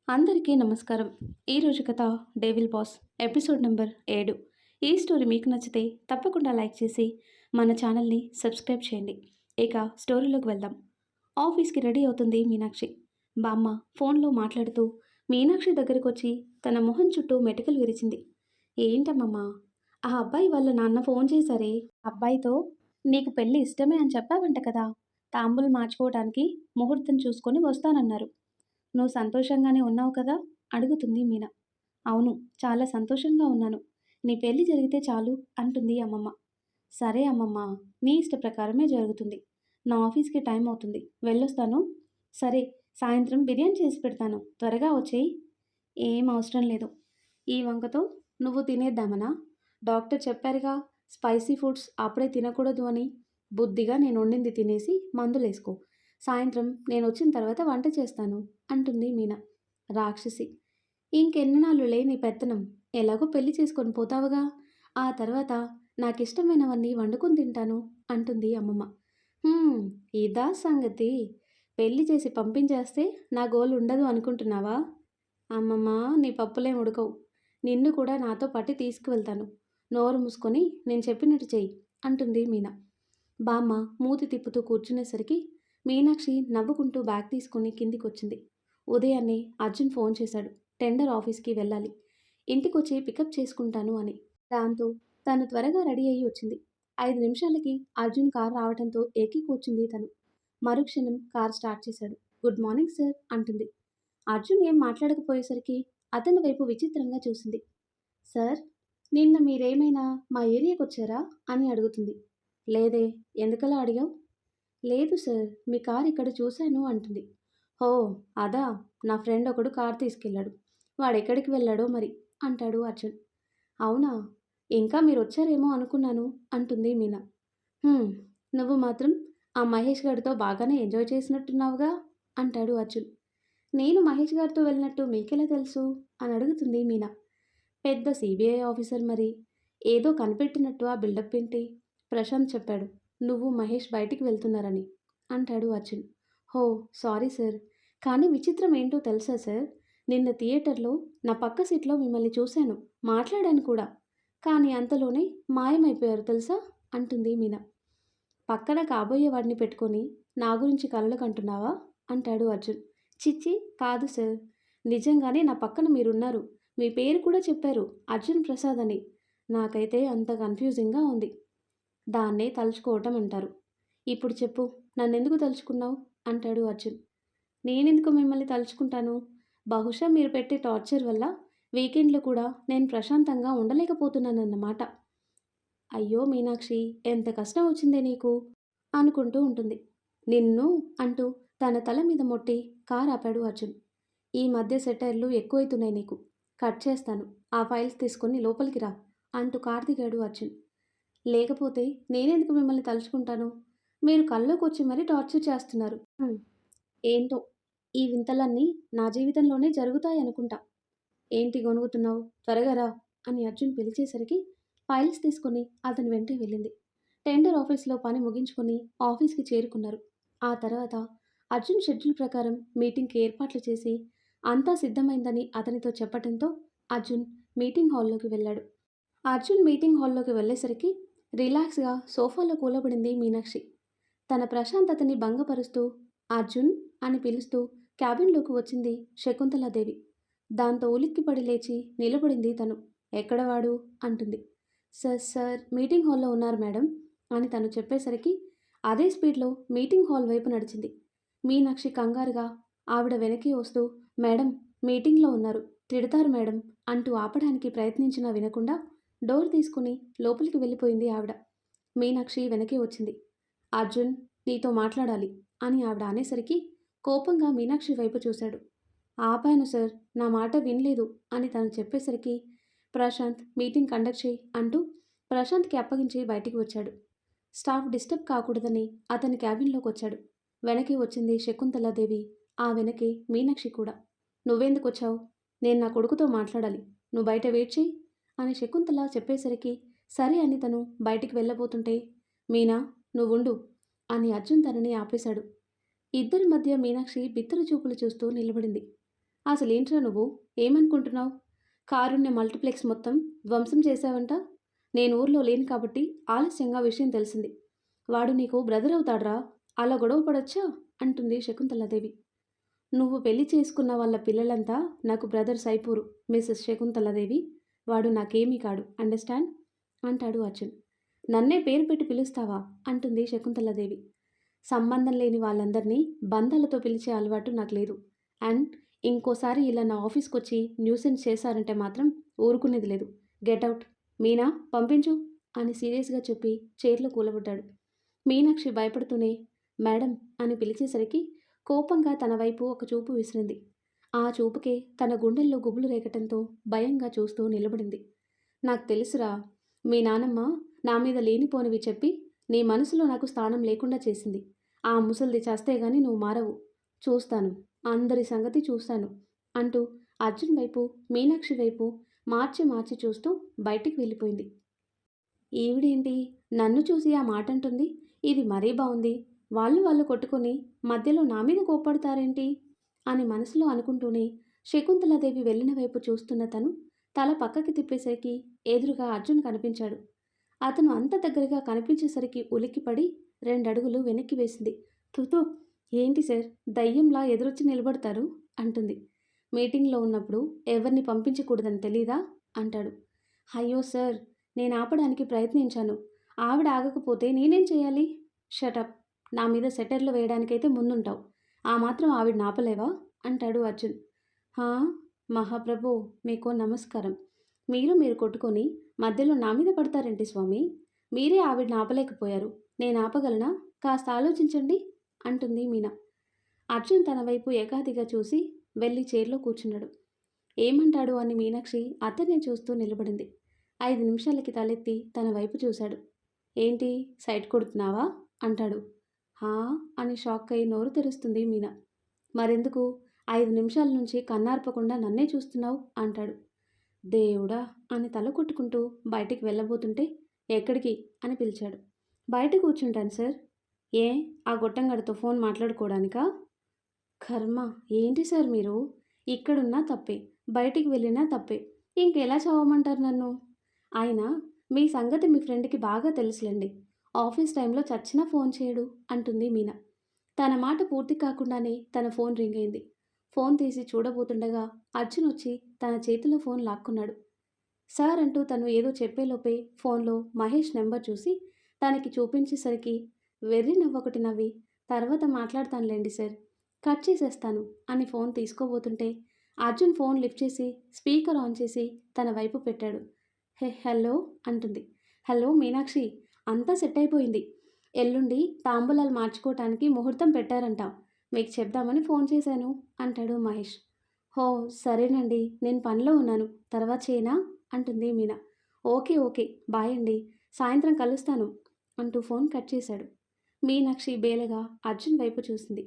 అందరికీ నమస్కారం. ఈరోజు కథ 'డెవిల్ బాస్' ఎపిసోడ్ నంబర్ 7. ఈ స్టోరీ మీకు నచ్చితే తప్పకుండా లైక్ చేసి మన ఛానల్ని సబ్స్క్రైబ్ చేయండి. ఇక స్టోరీలోకి వెళ్దాం. ఆఫీస్కి రెడీ అవుతుంది మీనాక్షి. బామ్మ ఫోన్లో మాట్లాడుతూ మీనాక్షి దగ్గరకు వచ్చి తన మొహం చుట్టూ మెటికలు విరిచింది. ఏంటమ్మమ్మా, ఆ అబ్బాయి వాళ్ళ నాన్న ఫోన్ చేశారే, అబ్బాయితో నీకు పెళ్ళి ఇష్టమే అని చెప్పావంట కదా, తాంబూలు మార్చుకోవడానికి ముహూర్తం చూసుకొని వస్తానన్నారు. నువ్వు సంతోషంగానే ఉన్నావు కదా, అడుగుతుంది మీనా. అవును, చాలా సంతోషంగా ఉన్నాను. నీ పెళ్లి జరిగితే చాలు అంటుంది అమ్మమ్మ. సరే అమ్మమ్మ, నీ ఇష్ట ప్రకారమే జరుగుతుంది. నా ఆఫీస్కి టైం అవుతుంది, వెళ్ళొస్తాను. సరే, సాయంత్రం బిర్యానీ చేసి పెడతాను, త్వరగా వచ్చేయి. ఏం అవసరం లేదు. ఈ వంకతో నువ్వు తినేద్దామనా? డాక్టర్ చెప్పారుగా, స్పైసీ ఫుడ్స్ అప్పుడే తినకూడదు అని. బుద్ధిగా నేను వండింది తినేసి మందులేసుకో. సాయంత్రం నేను వచ్చిన తర్వాత వంట చేస్తాను అంటుంది మీనా. రాక్షసి, ఇంకెన్నాళ్ళులే నీ పెత్తనం. ఎలాగో పెళ్లి చేసుకొని పోతావుగా, ఆ తర్వాత నాకిష్టమైనవన్నీ వండుకొని తింటాను అంటుంది అమ్మమ్మ. "హ్మ్, ఇదా సంగతి. పెళ్లి చేసి పంపించేస్తే నా గోల్ ఉండదు అనుకుంటున్నావా? అమ్మమ్మ, నీ పప్పులేం ఉడకవు. నిన్ను కూడా నాతో పట్టి తీసుకువెళ్తాను. నోరు మూసుకొని నేను చెప్పినట్టు చెయ్యి" అంటుంది మీనా. బామ్మ మూతి తిప్పుతూ కూర్చునేసరికి మీనాక్షి నవ్వుకుంటూ బ్యాగ్ తీసుకుని కిందికొచ్చింది. ఉదయాన్నే అర్జున్ ఫోన్ చేశాడు. టెండర్ ఆఫీస్కి వెళ్ళాలి, ఇంటికొచ్చి పికప్ చేసుకుంటాను అని. దాంతో తను త్వరగా రెడీ అయ్యి వచ్చింది. 5 నిమిషాలకి అర్జున్ కార్ రావడంతో ఎక్కి కూర్చుంది తను. మరుక్షణం కార్ స్టార్ట్ చేశాడు. గుడ్ మార్నింగ్ సార్ అంటుంది. అర్జున్ ఏం మాట్లాడకపోయేసరికి అతని వైపు విచిత్రంగా చూసింది. సార్, నిన్న మీరేమైనా మా ఏరియాకి వచ్చారా అని అడుగుతుంది. లేదే, ఎందుకలా అడిగావు? లేదు సార్, మీ కార్ ఇక్కడ చూశాను అంటుంది. ఓ, అదా, నా ఫ్రెండ్ ఒకడు కార్ తీసుకెళ్ళాడు. వాడెక్కడికి వెళ్ళాడో మరి అంటాడు అర్జున్. అవునా, ఇంకా మీరు వచ్చారేమో అనుకున్నాను అంటుంది మీనా. "హ్మ్, నువ్వు మాత్రం ఆ మహేష్ గారితో బాగానే ఎంజాయ్ చేసినట్టున్నావుగా అంటాడు అర్జున్. నేను మహేష్ గారితో వెళ్ళినట్టు మీకెలా తెలుసు అని అడుగుతుంది మీనా. పెద్ద సిబిఐ ఆఫీసర్ మరి, ఏదో కనిపెట్టినట్టు ఆ బిల్డప్ ఏంటి? ప్రశాంత్ చెప్పాడు నువ్వు మహేష్ బయటికి వెళ్తున్నారని అంటాడు అర్జున్. హో, సారీ సార్. కానీ విచిత్రం ఏంటో తెలుసా సార్, నిన్న థియేటర్లో నా పక్క సీట్లో మిమ్మల్ని చూశాను, మాట్లాడాను కూడా. కానీ అంతలోనే మాయమైపోయారు తెలుసా అంటుంది మీనా. పక్కన కాబోయే వాడిని పెట్టుకొని నా గురించి కలలు కంటున్నావా అంటాడు అర్జున్. చిచ్చి, కాదు సార్. నిజంగానే నా పక్కన మీరున్నారు. మీ పేరు కూడా చెప్పారు, అర్జున్ ప్రసాద్ అని. నాకైతే అంత కన్ఫ్యూజింగ్గా ఉంది. దాన్నే తలుచుకోవటం అంటారు. ఇప్పుడు చెప్పు, నన్నెందుకు తలుచుకున్నావు అంటాడు అర్జున్. నేనెందుకు మిమ్మల్ని తలుచుకుంటాను? బహుశా మీరు పెట్టే టార్చర్ వల్ల వీకెండ్లో కూడా నేను ప్రశాంతంగా ఉండలేకపోతున్నానన్నమాట. అయ్యో మీనాక్షి, ఎంత కష్టం వచ్చిందే నీకు అనుకుంటూ ఉంటుంది. నిన్ను అంటూ తన తల మీద మొట్టి కారు ఆపాడు అర్జున్. ఈ మధ్య సెటైర్లు ఎక్కువైతున్నాయి నీకు. కట్ చేస్తాను. ఆ ఫైల్స్ తీసుకొని లోపలికి రా అంటూ కారు దిగాడు అర్జున్. లేకపోతే నేనెందుకు మిమ్మల్ని తలుచుకుంటాను? మీరు కల్లోకొచ్చి మరీ టార్చర్ చేస్తున్నారు. ఏంటో, ఈ వింతలన్నీ నా జీవితంలోనే జరుగుతాయనుకుంటా. ఏంటి గొనుగుతున్నావు, త్వరగా రా అని అర్జున్ పిలిచేసరికి ఫైల్స్ తీసుకొని అతని వెంటే వెళ్ళింది. టెండర్ ఆఫీస్లో పని ముగించుకొని ఆఫీస్కి చేరుకున్నారు. ఆ తర్వాత అర్జున్ షెడ్యూల్ ప్రకారం మీటింగ్కి ఏర్పాట్లు చేసి అంతా సిద్ధమైందని అతనితో చెప్పటంతో అర్జున్ మీటింగ్ హాల్లోకి వెళ్ళాడు. అర్జున్ మీటింగ్ హాల్లోకి వెళ్ళేసరికి రిలాక్స్గా సోఫాలో కూలబడింది మీనాక్షి. తన ప్రశాంతతని భంగపరుస్తూ అర్జున్ అని పిలుస్తూ క్యాబిన్లోకి వచ్చింది శకుంతలాదేవి. దాంతో ఉలిక్కిపడి లేచి నిలబడింది తను. ఎక్కడవాడు అంటుంది. సార్ సార్, మీటింగ్ హాల్లో ఉన్నారు మేడం అని తను చెప్పేసరికి అదే స్పీడ్లో మీటింగ్ హాల్ వైపు నడిచింది. మీనాక్షి కంగారుగా ఆవిడ వెనక్కి వస్తూ, మేడం, మీటింగ్లో ఉన్నారు, తిడతారు మేడం అంటూ ఆపడానికి ప్రయత్నించినా వినకుండా డోర్ తీసుకుని లోపలికి వెళ్ళిపోయింది ఆవిడ. మీనాక్షి వెనకే వచ్చింది. అర్జున్, నీతో మాట్లాడాలి అని ఆవిడ అనేసరికి కోపంగా మీనాక్షి వైపు చూశాడు. ఆపాను సార్, నా మాట వినలేదు అని తను చెప్పేసరికి ప్రశాంత్ మీటింగ్ కండక్ట్ చేయి అంటూ ప్రశాంత్కి అప్పగించి బయటికి వచ్చాడు. స్టాఫ్ డిస్టర్బ్ కాకూడదని అతని క్యాబిన్లోకి వచ్చాడు. వెనక్కి వచ్చింది శకుంతలాదేవి, ఆ వెనకే మీనాక్షి కూడా. నువ్వెందుకు వచ్చావు? నేను నా కొడుకుతో మాట్లాడాలి, నువ్వు బయట వెయిట్ చేయి అని శకుంతల చెప్పేసరికి సరే అని తను బయటికి వెళ్ళబోతుంటే, మీనా, నువ్వుండు అని అర్జున్ తనని ఆపేశాడు. ఇద్దరి మధ్య మీనాక్షి బిత్తర చూపులు చూస్తూ నిలబడింది. అసలేంట్రా నువ్వు? ఏమనుకుంటున్నావు? కారుణ్య మల్టీప్లెక్స్ మొత్తం ధ్వంసం చేశావంట. నేను ఊర్లో లేను కాబట్టి ఆలస్యంగా విషయం తెలిసింది. వాడు నీకు బ్రదర్ అవుతాడ్రా. అలా గొడవ పడొచ్చా? అంటుంది శకుంతలాదేవి. నువ్వు పెళ్లి చేసుకున్న వాళ్ళ పిల్లలంతా నాకు బ్రదర్స్ అయిపోరు మిసెస్ శకుంతలాదేవి. వాడు నాకేమీ కాడు. అండర్స్టాండ్? అంటాడు అర్జున్. నన్నే పేరు పెట్టి పిలుస్తావా? అంటుంది శకుంతలాదేవి. సంబంధం లేని వాళ్ళందరినీ బంధాలతో పిలిచే అలవాటు నాకు లేదు. అండ్ ఇంకోసారి ఇలా నా ఆఫీస్కొచ్చి న్యూసెన్స్ చేశారంటే మాత్రం ఊరుకునేది లేదు. Get out. మీనా, పంపించు అని సీరియస్గా చెప్పి చైర్లో కూలబడ్డాడు. మీనాక్షి భయపడుతూనే మేడం అని పిలిచేసరికి కోపంగా తన వైపు ఒక చూపు విసిరింది. ఆ చూపుకే తన గుండెల్లో గుబులు రేగటంతో భయంగా చూస్తూ నిలబడింది. నాకు తెలుసురా, మీ నానమ్మ నా మీద లేనిపోనివి చెప్పి నీ మనసులో నాకు స్థానం లేకుండా చేసింది. ఆ ముసల్ది చస్తే గాని నువ్వు మారవు. చూస్తాను, అందరి సంగతి చూస్తాను అంటూ అర్జున్ వైపు, మీనాక్షి వైపు మార్చి మార్చి చూస్తూ బయటికి వెళ్ళిపోయింది. ఈవిడేంటి నన్ను చూసి ఆ మాట అంటుంది? ఇది మరీ బాగుంది. వాళ్ళు కొట్టుకొని మధ్యలో నా మీద కోప్పడతారేంటి అని మనసులో అనుకుంటూనే శకుంతలాదేవి వెళ్ళిన వైపు చూస్తున్న తను తల పక్కకి తిప్పేసరికి ఎదురుగా అర్జున్ కనిపించాడు. అతను అంత దగ్గరగా కనిపించేసరికి ఉలిక్కిపడి 2 అడుగులు వెనక్కి వేసింది. తుతు, ఏంటి సార్ దయ్యంలా ఎదురొచ్చి నిలబడతారు అంటుంది. మీటింగ్లో ఉన్నప్పుడు ఎవరిని పంపించకూడదని తెలీదా అంటాడు. అయ్యో సార్, నేను ఆపడానికి ప్రయత్నించాను. ఆవిడ ఆగకపోతే నేనేం చేయాలి? షటప్. నా మీద సెటర్లు వేయడానికైతే ముందుంటావు. ఆ మాత్రం ఆవిడని ఆపలేవా అంటాడు అర్జున్. హా, మహాప్రభు మీకు నమస్కారం. మీరు కొట్టుకొని మధ్యలో నా మీద పడతారేంటి స్వామి? మీరే ఆవిడని ఆపలేకపోయారు, నేను ఆపగలనా? కాస్త ఆలోచించండి అంటుంది మీనా. అర్జున్ తన వైపు ఏకాదిగా చూసి వెళ్ళి చైర్లో కూర్చున్నాడు. ఏమంటాడు అని మీనాక్షి అతన్నే చూస్తూ నిలబడింది. 5 నిమిషాలకి తలెత్తి తన వైపు చూశాడు. ఏంటి సైట్ కొడుతున్నావా అంటాడు. హా అని షాక్ అయి నోరు తెరుస్తుంది మీనా. మరెందుకు 5 నిమిషాల నుంచి కన్నార్పకుండా నన్నే చూస్తున్నావు అంటాడు. దేవుడా అని తల కొట్టుకుంటూ బయటికి వెళ్ళబోతుంటే ఎక్కడికి అని పిలిచాడు. బయట కూర్చుంటాను సార్. ఏ, ఆ గొట్టంగడితో ఫోన్ మాట్లాడుకోవడానికా? కర్మ, ఏంటి సార్ మీరు? ఇక్కడున్నా తప్పే, బయటికి వెళ్ళినా తప్పే. ఇంకెలా చదవమంటారు నన్ను? ఆయన మీ సంగతి మీ ఫ్రెండ్కి బాగా తెలుసులేండి. ఆఫీస్ టైంలో చచ్చినా ఫోన్ చేయడు అంటుంది మీనా. తన మాట పూర్తి కాకుండానే తన ఫోన్ రింగ్ అయింది. ఫోన్ తీసి చూడబోతుండగా అర్జున్ వచ్చి తన చేతిలో ఫోన్ లాక్కున్నాడు. సార్ అంటూ తను ఏదో చెప్పేలోపే ఫోన్లో మహేష్ నెంబర్ చూసి తనకి చూపించేసరికి వెర్రి నవ్వొకటి నవ్వి తర్వాత మాట్లాడతానులేండి సార్, కట్ చేసేస్తాను అని ఫోన్ తీసుకోబోతుంటే అర్జున్ ఫోన్ లిఫ్ట్ చేసి స్పీకర్ ఆన్ చేసి తన వైపు పెట్టాడు. హలో అంటుంది. హలో మీనాక్షి, అంతా సెట్ అయిపోయింది. ఎల్లుండి తాంబూలాలు మార్చుకోవటానికి ముహూర్తం పెట్టారంట. మీకు చెప్దామని ఫోన్ చేశాను అంటాడు మహేష్. హో సరేనండి, నేను పనిలో ఉన్నాను, తర్వాత చేయనా అంటుంది మీనా. ఓకే ఓకే, బాయ్ అండి, సాయంత్రం కలుస్తాను అంటూ ఫోన్ కట్ చేశాడు. మీనాక్షి బేలగా అర్జున్ వైపు చూసింది.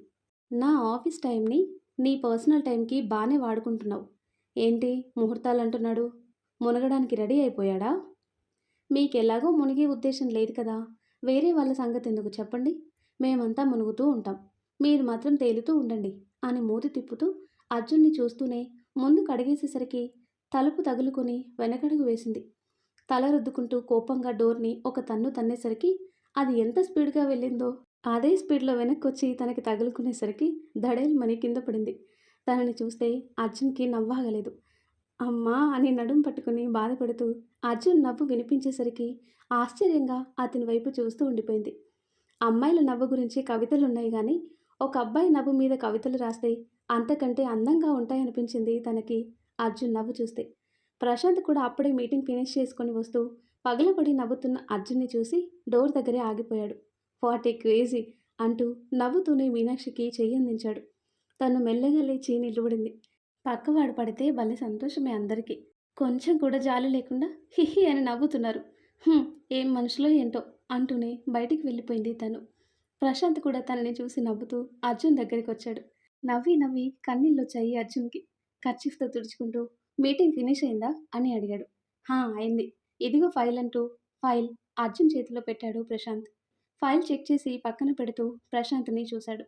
నా ఆఫీస్ టైంని నీ పర్సనల్ టైంకి బాగానే వాడుకుంటున్నావు. ఏంటి ముహూర్తాలు అంటున్నాడు? మునగడానికి రెడీ అయిపోయాడా? మీకెలాగో మునిగే ఉద్దేశం లేదు కదా, వేరే వాళ్ళ సంగతి ఎందుకు చెప్పండి. మేమంతా మునుగుతూ ఉంటాం, మీరు మాత్రం తేలుతూ ఉండండి అని మూతి తిప్పుతూ అర్జున్ని చూస్తూనే ముందుకు అడిగేసేసరికి తలుపు తగులుకొని వెనకడుగు వేసింది. తల రుద్దుకుంటూ కోపంగా డోర్ని ఒక తన్ను తన్నేసరికి అది ఎంత స్పీడ్గా వెళ్ళిందో అదే స్పీడ్లో వెనక్కొచ్చి తనకి తగులుకునేసరికి దడేల్మని కింద పడింది. తనని చూస్తే అర్జున్కి నవ్వాగలేదు. అమ్మా అని నడుం పట్టుకుని బాధపడుతూ అర్జున్ నవ్వు వినిపించేసరికి ఆశ్చర్యంగా అతని వైపు చూస్తూ ఉండిపోయింది. అమ్మాయిల నవ్వు గురించి కవితలున్నాయి కానీ ఒక అబ్బాయి నవ్వు మీద కవితలు రాస్తే అంతకంటే అందంగా ఉంటాయనిపించింది తనకి అర్జున్ నవ్వు చూస్తే. ప్రశాంత్ కూడా అప్పుడే మీటింగ్ ఫినిష్ చేసుకొని వస్తూ పగలబడి నవ్వుతున్న అర్జున్ని చూసి డోర్ దగ్గరే ఆగిపోయాడు. వాట్ ఏ క్రేజీ అంటూ నవ్వుతూనే మీనాక్షికి చెయ్యందించాడు. తను మెల్లగా లేచి నిలబడింది. పక్కవాడు పడితే భలే సంతోషమే అందరికీ. కొంచెం కూడా జాలి లేకుండా హిహి అని నవ్వుతున్నారు. ఏం మనుషులో ఏంటో అంటూనే బయటికి వెళ్ళిపోయింది తను. ప్రశాంత్ కూడా తనని చూసి నవ్వుతూ అర్జున్ దగ్గరికి వచ్చాడు. నవ్వి నవ్వి కన్నీళ్ళొచ్చాయి అర్జున్కి. కర్చీఫ్తో తుడుచుకుంటూ మీటింగ్ ఫినిష్ అయిందా అని అడిగాడు. అయింది. ఇదిగో ఫైల్ అంటూ ఫైల్ అర్జున్ చేతిలో పెట్టాడు ప్రశాంత్. ఫైల్ చెక్ చేసి పక్కన పెడుతూ ప్రశాంత్ని చూశాడు.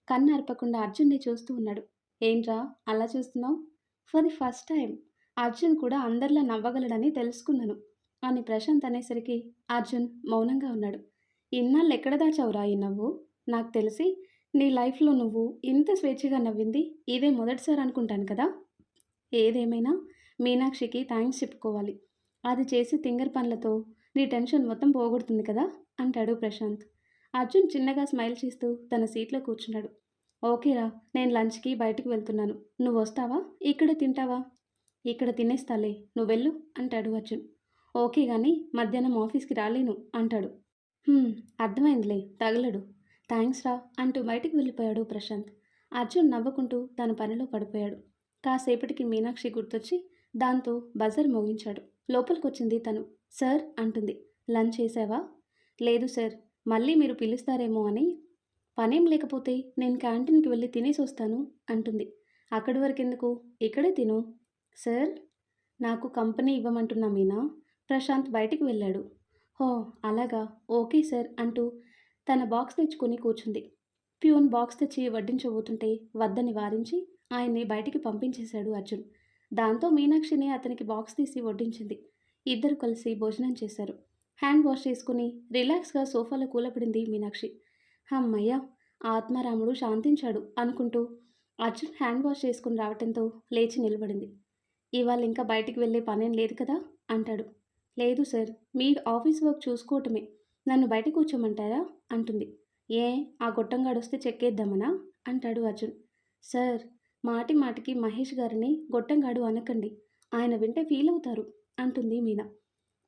కన్ను అర్పకుండా అర్జున్ని చూస్తూ ఉన్నాడు. ఏంట్రా అలా చూస్తున్నావు? For the first time Arjun కూడా అందరిలా నవ్వగలడని తెలుసుకున్నాను అని ప్రశాంత్ అనేసరికి అర్జున్ మౌనంగా ఉన్నాడు. ఇన్నాళ్ళు ఎక్కడ దాచావురా ఈ నవ్వు? నాకు తెలిసి నీ లైఫ్లో నువ్వు ఇంత స్వేచ్ఛగా నవ్వింది ఇదే మొదటిసారి అనుకుంటాను కదా. ఏదేమైనా మీనాక్షికి థ్యాంక్స్ చెప్పుకోవాలి. అది చేసే తింగర్ పనులతో నీ టెన్షన్ మొత్తం పోగొడుతుంది కదా అంటాడు ప్రశాంత్. అర్జున్ చిన్నగా స్మైల్ చేస్తూ తన సీట్లో కూర్చున్నాడు. ఓకేరా, నేను లంచ్కి బయటికి వెళ్తున్నాను. నువ్వు వస్తావా? ఇక్కడే తింటావా? ఇక్కడ తినేస్తాలే, నువ్వు వెళ్ళు అంటాడు అర్జున్. ఓకే గాని మధ్యాహ్నం ఆఫీస్కి రాలేను అంటాడు. "హ్మ్, అర్థమైందిలే, తగలడు. థ్యాంక్స్ రా" అంటూ బయటికి వెళ్ళిపోయాడు ప్రశాంత్. అర్జున్ నవ్వుకుంటూ తన పనిలో పడిపోయాడు. కాసేపటికి మీనాక్షి గుర్తొచ్చి దాంతో బజర్ మోగించాడు. లోపలికొచ్చింది తను. సార్ అంటుంది. లంచ్ చేసావా? లేదు సార్, మళ్ళీ మీరు పిలుస్తారేమో అని. పనేం లేకపోతే నేను క్యాంటీన్కి వెళ్ళి తినేసి వస్తాను అంటుంది. అక్కడి వరకెందుకు, ఇక్కడే తిను. సార్, నాకు కంపెనీ ఇవ్వమంటున్నా మీనా. ప్రశాంత్ బయటికి వెళ్ళాడు. హో, అలాగా, ఓకే సార్ అంటూ తన బాక్స్ తెచ్చుకొని కూర్చుంది. ప్యూన్ బాక్స్ తెచ్చి వడ్డించబోతుంటే వద్దని వారించి ఆయన్ని బయటికి పంపించేశాడు అర్జున్. దాంతో మీనాక్షిని అతనికి బాక్స్ తీసి వడ్డించింది. ఇద్దరు కలిసి భోజనం చేశారు. హ్యాండ్ వాష్ చేసుకుని రిలాక్స్గా సోఫాలో కూలబడింది మీనాక్షి. హమ్మయ్య, ఆత్మారాముడు శాంతించాడు అనుకుంటూ అర్జున్ హ్యాండ్ వాష్ చేసుకుని రావటంతో లేచి నిలబడింది. ఇవాళ ఇంకా బయటికి వెళ్ళే పనేం లేదు కదా అంటాడు. లేదు సార్, మీ ఆఫీస్ వర్క్ చూసుకోవటమే. నన్ను బయట కూర్చోమంటారా అంటుంది. ఏ, ఆ గొట్టంగాడొస్తే చెక్కేద్దామనా అంటాడు అర్జున్. సార్, మాటి మాటికి మహేష్ గారిని గొట్టంగాడు అనకండి. ఆయన వింటే ఫీల్ అవుతారు అంటుంది మీనా.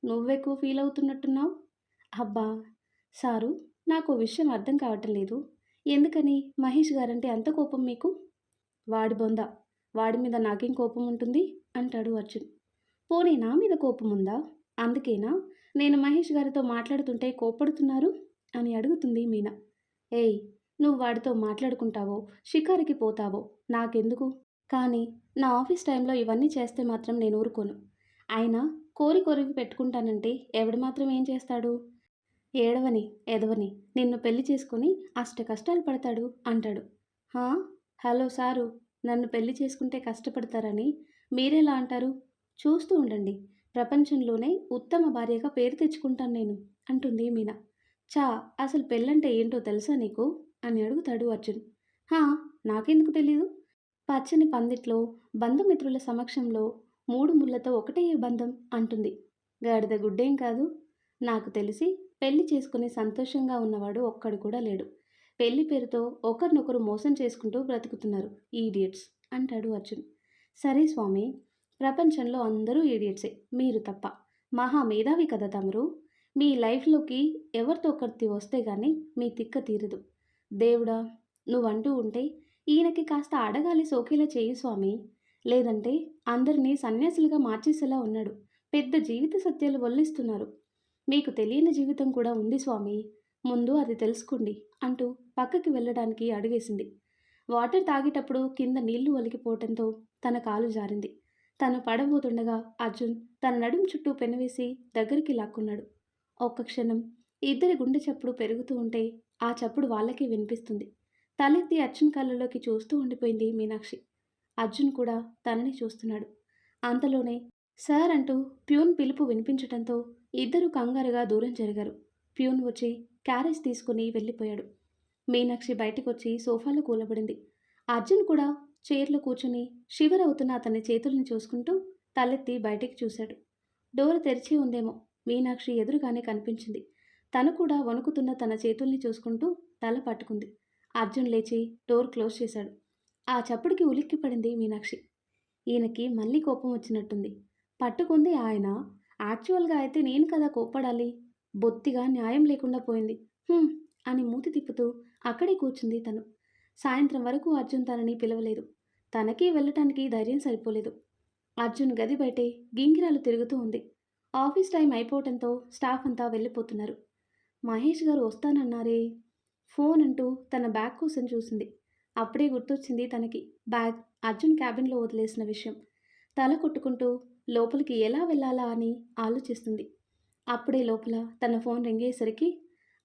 నువ్వెక్కువ ఫీల్ అవుతున్నట్టున్నావు. అబ్బా సారు, నాకు విషయం అర్థం కావటం లేదు. ఎందుకని మహేష్ గారంటే అంత కోపం మీకు? వాడి బొంద, వాడి మీద నాకేం కోపం ఉంటుంది అంటాడు అర్జున్. పోనీ నా మీద కోపం ఉందా? అందుకేనా నేను మహేష్ గారితో మాట్లాడుతుంటే కోప్పడుతున్నారు అని అడుగుతుంది మీనా. ఏయ్, నువ్వు వాడితో మాట్లాడుకుంటావో షికారికి పోతావో నాకెందుకు, కానీ నా ఆఫీస్ టైంలో ఇవన్నీ చేస్తే మాత్రం నేను ఊరుకోను. అయినా కోరి కొరివి పెట్టుకుంటానంటే ఎవడు మాత్రం ఏం చేస్తాడు? ఏడవని, ఎదవని నిన్ను పెళ్లి చేసుకుని అష్ట కష్టాలు పడతాడు అంటాడు. హా, హలో సారు, నన్ను పెళ్లి చేసుకుంటే కష్టపడతారని మీరెలా అంటారు? చూస్తూ ఉండండి, ప్రపంచంలోనే ఉత్తమ భార్యగా పేరు తెచ్చుకుంటాను నేను అంటుంది మీనా. చా, అసలు పెళ్ళంటే ఏంటో తెలుసా నీకు అని అడుగుతాడు అర్జున్. హా, నాకెందుకు తెలీదు. పచ్చని పందిట్లో బంధుమిత్రుల సమక్షంలో మూడు ముళ్ళతో ఒకటే బంధం అంటుంది. గాడిద గుడ్డేం కాదు. నాకు తెలిసి పెళ్లి చేసుకుని సంతోషంగా ఉన్నవాడు ఒక్కడు కూడా లేడు. పెళ్లి పేరుతో ఒకరినొకరు మోసం చేసుకుంటూ బ్రతుకుతున్నారు ఈడియట్స్ అంటాడు అర్జున్. సరే స్వామి, ప్రపంచంలో అందరూ ఈడియట్సే, మీరు తప్ప. మహా మేధావి కదా తమరు. మీ లైఫ్లోకి ఎవరితో ఒకరిది వస్తే గానీ మీ తిక్క తీరదు. దేవుడా, నువ్వంటూ ఉంటే ఈయనకి కాస్త అడగాలి సోకేలా చేయి స్వామి. లేదంటే అందరినీ సన్యాసులుగా మార్చేసేలా ఉన్నాడు. పెద్ద జీవిత సత్యాలు వల్లిస్తున్నారు. మీకు తెలియని జీవితం కూడా ఉంది స్వామి, ముందు అది తెలుసుకోండి అంటూ పక్కకి వెళ్ళడానికి అడుగేసింది. వాటర్ తాగేటప్పుడు కింద నీళ్లు ఒలికిపోవటంతో తన కాలు జారింది. తను పడబోతుండగా అర్జున్ తన నడుం చుట్టూ పెనవేసి దగ్గరికి లాక్కున్నాడు. ఒక్క క్షణం ఇద్దరి గుండె చప్పుడు పెరుగుతూ ఉంటే ఆ చప్పుడు వాళ్ళకే వినిపిస్తుంది. తలెత్తి అర్జున్ కళ్ళలోకి చూస్తూ ఉండిపోయింది మీనాక్షి. అర్జున్ కూడా తనని చూస్తున్నాడు. అంతలోనే సార్ అంటూ ప్యూన్ పిలుపు వినిపించటంతో ఇద్దరు కంగారుగా దూరం జరిగారు. ప్యూన్ వచ్చి క్యారేజ్ తీసుకుని వెళ్ళిపోయాడు. మీనాక్షి బయటికొచ్చి సోఫాలో కూలబడింది. అర్జున్ కూడా చైర్లో కూర్చుని షివర్ అవుతున్న అతని చేతుల్ని చూసుకుంటూ తలెత్తి బయటికి చూశాడు. డోర్ తెరిచి ఉందేమో, మీనాక్షి ఎదురుగానే కనిపించింది. తను కూడా వణుకుతున్న తన చేతుల్ని చూసుకుంటూ తల పట్టుకుంది. అర్జున్ లేచి డోర్ క్లోజ్ చేశాడు. ఆ చప్పుడుకి ఉలిక్కిపడింది మీనాక్షి. ఈయనకి మళ్ళీ కోపం వచ్చినట్టుంది. పట్టుకుంది ఆయన. యాక్చువల్గా అయితే నేను కదా కోప్పడాలి. బొత్తిగా న్యాయం లేకుండా పోయింది. "హ్మ్" అని మూతి తిప్పుతూ అక్కడే కూర్చుంది తను. సాయంత్రం వరకు అర్జున్ తనని పిలవలేదు. తనకి వెళ్ళటానికి ధైర్యం సరిపోలేదు. అర్జున్ గది బయటే గింగిరాలు తిరుగుతూ ఉంది. ఆఫీస్ టైం అయిపోవటంతో స్టాఫ్ అంతా వెళ్ళిపోతున్నారు. మహేష్ గారు వస్తానన్నారే. ఫోన్ అంటూ తన బ్యాగ్ కోసం చూసింది. అప్పుడే గుర్తొచ్చింది తనకి బ్యాగ్ అర్జున్ క్యాబిన్లో వదిలేసిన విషయం. తల కొట్టుకుంటూ లోపలికి ఎలా వెళ్ళాలా అని ఆలోచిస్తుంది. అప్పుడే లోపల తన ఫోన్ రింగ్ అయ్యేసరికి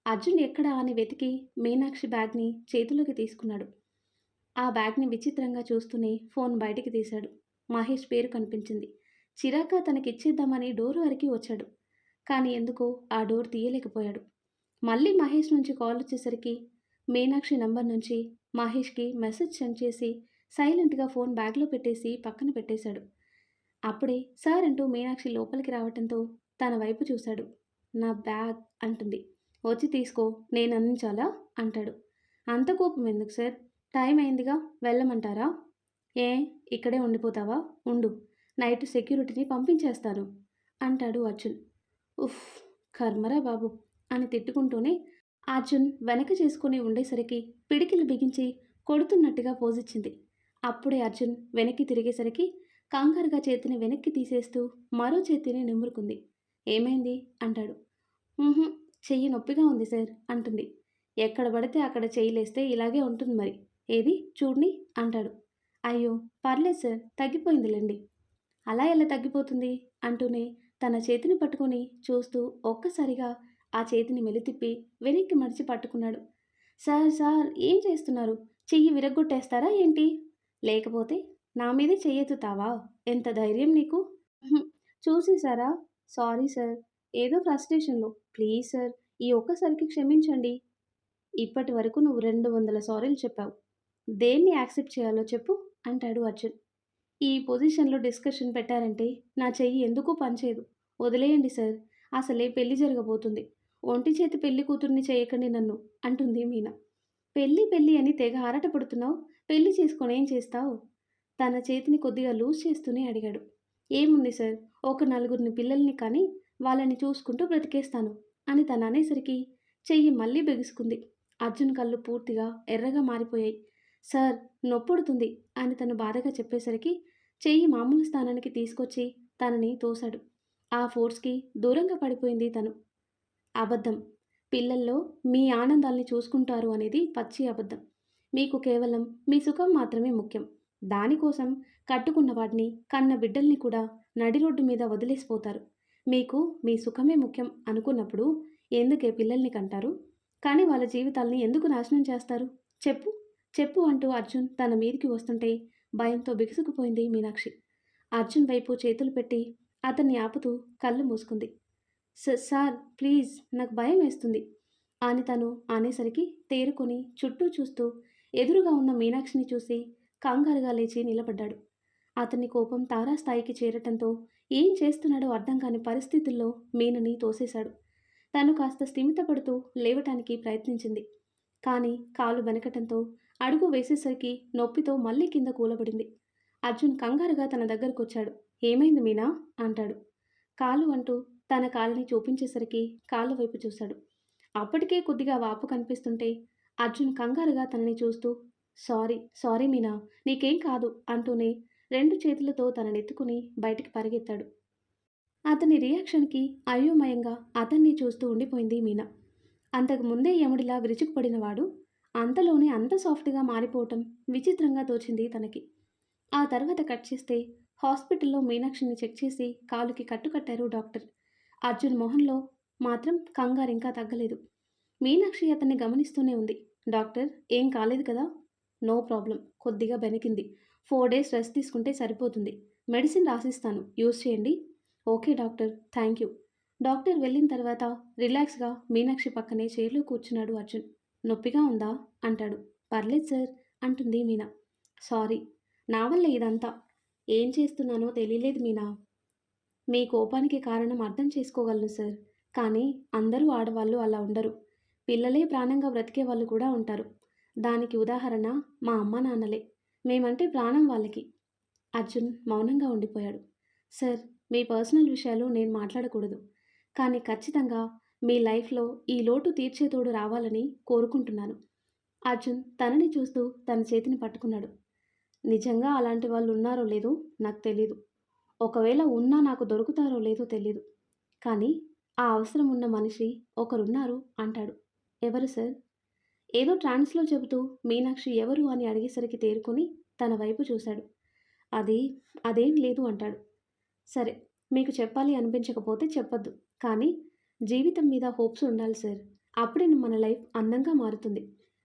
అర్జున్ ఎక్కడా అని వెతికి మీనాక్షి బ్యాగ్ని చేతిలోకి తీసుకున్నాడు. ఆ బ్యాగ్‌ని విచిత్రంగా చూస్తూనే ఫోన్ బయటికి తీశాడు. మహేష్ పేరు కనిపించింది. చిరాగ్గా తనకిచ్చేద్దామని డోర్ వరకి వచ్చాడు. కానీ ఎందుకో ఆ డోర్ తీయలేకపోయాడు. మళ్ళీ మహేష్ నుంచి కాలొచ్చేసరికి మీనాక్షి నంబర్ నుంచి మహేష్‌కి మెసేజ్ సెండ్ చేసి సైలెంట్‌గా ఫోన్ బ్యాగ్‌లో పెట్టేసి పక్కన పెట్టేశాడు. అప్పుడే సార్ అంటూ మీనాక్షి లోపలికి రావటంతో తన వైపు చూశాడు. నా బ్యాగ్ అంటుంది. వచ్చి తీసుకో నేనందించాలా అంటాడు. అంత కోపం ఎందుకు సార్? టైం అయిందిగా వెళ్ళమంటారా? ఏ ఇక్కడే ఉండిపోతావా? ఉండు. నైట్ సెక్యూరిటీని పంపించేస్తాను అంటాడు అర్జున్. ఉఫ్! కర్మరా బాబు! అని తిట్టుకుంటూనే అర్జున్ వెనక చేసుకుని ఉండేసరికి పిడికిలు బిగించి కొడుతున్నట్టుగా పోజిచ్చింది. అప్పుడే అర్జున్ వెనక్కి తిరిగేసరికి కంగారుగా చేతిని వెనక్కి తీసేస్తూ మరో చేతిని నిమురుకుంది. ఏమైంది? అంటాడు. "హుహు. చెయ్యి నొప్పిగా ఉంది సార్" అంటుంది. ఎక్కడ పడితే అక్కడ చెయ్యిలేస్తే ఇలాగే ఉంటుంది మరి. ఏది చూడని అంటాడు. అయ్యో! పర్లేదు సార్ తగ్గిపోయిందిలెండి. అలా ఎలా తగ్గిపోతుంది? అంటూనే తన చేతిని పట్టుకొని చూస్తూ ఒక్కసారిగా ఆ చేతిని మెలితిప్పి వెనక్కి మడిచి పట్టుకున్నాడు. సార్ సార్ ఏం చేస్తున్నారు? చెయ్యి విరగ్గొట్టేస్తారా ఏంటి? లేకపోతే నా మీదే చెయ్యెత్తుతావా? ఎంత ధైర్యం నీకు? ఉహుం, చూసేశారా? Sorry sir. ఏదో ఫ్రస్ట్రేషన్‌లో. ప్లీజ్ సార్ ఈ ఒక్కసారికి క్షమించండి. ఇప్పటి వరకు నువ్వు 200 సారీలు చెప్పావు. దేన్ని యాక్సెప్ట్ చేయాలో చెప్పు అంటాడు అర్జున్. ఈ పొజిషన్‌లో డిస్కషన్ పెట్టారంటే నా చెయ్యి ఎందుకూ పనిచేయదు. వదిలేయండి సార్. అసలే పెళ్లి జరగబోతుంది. ఒంటి చేతి పెళ్లి కూతుర్ని చేయకండి నన్ను అంటుంది మీనా. పెళ్లి పెళ్లి అని తెగ ఆరాటపడుతున్నావు. పెళ్లి చేసుకొని ఏం చేస్తావు? తన చేతిని కొద్దిగా లూజ్ చేస్తూనే అడిగాడు. ఏముంది సార్, ఒక నలుగురిని పిల్లల్ని కని వాళ్ళని చూసుకుంటూ బ్రతికేస్తాను అని తను అనేసరికి చెయ్యి మళ్ళీ బిగుసుకుంది. అర్జున్ కళ్ళు పూర్తిగా ఎర్రగా మారిపోయాయి. సార్ నొప్పుడుతుంది అని తను బాధగా చెప్పేసరికి చెయ్యి మామూలు స్థానానికి తీసుకొచ్చి తనని తోశాడు. ఆ ఫోర్స్‌కి దూరంగా పడిపోయింది తను. అబద్ధం. పిల్లల్లో మీ ఆనందాల్ని చూసుకుంటారు అనేది పచ్చి అబద్ధం. మీకు కేవలం మీ సుఖం మాత్రమే ముఖ్యం. దానికోసం కట్టుకున్న వాడిని, కన్న బిడ్డల్ని కూడా నడి రోడ్డు మీద వదిలేసిపోతారు. మీకు మీ సుఖమే ముఖ్యం అనుకున్నప్పుడు ఎందుకే పిల్లల్ని కంటారు? కానీ వాళ్ళ జీవితాల్ని ఎందుకు నాశనం చేస్తారు? చెప్పు, చెప్పు అంటూ అర్జున్ తన మీదికి వస్తుంటే భయంతో బిగుసుకుపోయింది మీనాక్షి. అర్జున్ వైపు చేతులు పెట్టి అతన్ని ఆపుతూ కళ్ళు మూసుకుంది. సార్ ప్లీజ్ నాకు భయం వేస్తుంది అని తను అనేసరికి తేరుకొని చుట్టూ చూస్తూ ఎదురుగా ఉన్న మీనాక్షిని చూసి కంగారుగా లేచి నిలబడ్డాడు. అతని కోపం తారాస్థాయికి చేరటంతో ఏం చేస్తున్నాడో అర్థం కాని పరిస్థితుల్లో మీనని తోసేశాడు. తను కాస్త స్థిమితపడుతూ లేవటానికి ప్రయత్నించింది. కానీ కాలు వెనకటంతో అడుగు వేసేసరికి నొప్పితో మళ్ళీ కింద కూలబడింది. అర్జున్ కంగారుగా తన దగ్గరకొచ్చాడు. ఏమైంది మీనా అంటాడు. కాలు అంటూ తన కాలిని చూపించేసరికి కాళ్ళ వైపు చూశాడు. అప్పటికే కొద్దిగా వాపు కనిపిస్తుంటే అర్జున్ కంగారుగా తనని చూస్తూ సారీ సారీ మీనా నీకేం కాదు అంటూనే 2 చేతులతో తననెత్తుకుని బయటికి పరిగెత్తాడు. అతని రియాక్షన్‌కి అయోమయంగా అతన్ని చూస్తూ ఉండిపోయింది మీనా. అంతకు ముందే యముడిలా విరుచుకుపడినవాడు అంతలోనే అంత సాఫ్ట్‌గా మారిపోవటం విచిత్రంగా తోచింది తనకి. ఆ తర్వాత కట్ చేస్తే హాస్పిటల్‌లో మీనాక్షిని చెక్ చేసి కాలుకి కట్టు కట్టారు డాక్టర్. అర్జున్ మొహంలో మాత్రం కంగారింకా తగ్గలేదు. మీనాక్షి అతన్ని గమనిస్తూనే ఉంది. డాక్టర్ ఏం కాలేదు కదా? No problem. కొద్దిగా బెణికింది. 4 డేస్ రెస్ట్ తీసుకుంటే సరిపోతుంది. మెడిసిన్ రాసిస్తాను. యూజ్ చేయండి. Okay doctor. Thank you. Doctor వెళ్ళిన తర్వాత రిలాక్స్‌గా మీనాక్షి పక్కనే చైర్‌లో కూర్చున్నాడు అర్జున్. నొప్పిగా ఉందా? అంటాడు. పర్లేదు సార్ అంటుంది మీనా. సారీ. నా వల్లే ఇదంతా. ఏం చేస్తున్నానో తెలియలేదు మీనా. మీ కోపానికి కారణం అర్థం చేసుకోగలను సార్. కానీ అందరూ ఆడవాళ్ళు అలా ఉండరు. పిల్లలే ప్రాణంగా బ్రతికే వాళ్ళు కూడా ఉంటారు. దానికి ఉదాహరణ మా అమ్మానాన్నలే. మేమంటే ప్రాణం వాళ్ళకి. అర్జున్ మౌనంగా ఉండిపోయాడు. సార్ మీ పర్సనల్ విషయాలు నేను మాట్లాడకూడదు. కానీ ఖచ్చితంగా మీ లైఫ్‌లో ఈ లోటు తీర్చే తోడు రావాలని కోరుకుంటున్నాను. అర్జున్ తనని చూస్తూ తన చేతిని పట్టుకున్నాడు. నిజంగా అలాంటి వాళ్ళు ఉన్నారో లేదో నాకు తెలీదు. ఒకవేళ ఉన్నా నాకు దొరుకుతారో లేదో తెలీదు. కానీ ఆ అవసరం ఉన్న మనిషి ఒకరున్నారు అంటాడు. ఎవరు సార్? ఏదో ట్రాన్స్‌లో చెబుతూ మీనాక్షి ఎవరు అని అడిగేసరికి తేరుకొని తన వైపు చూశాడు. అది అదేం లేదు అంటాడు. సరే మీకు చెప్పాలి అనిపించకపోతే చెప్పొద్దు. కానీ జీవితం మీద హోప్స్ ఉండాలి సార్. అప్పుడే మన లైఫ్ అందంగా మారుతుంది.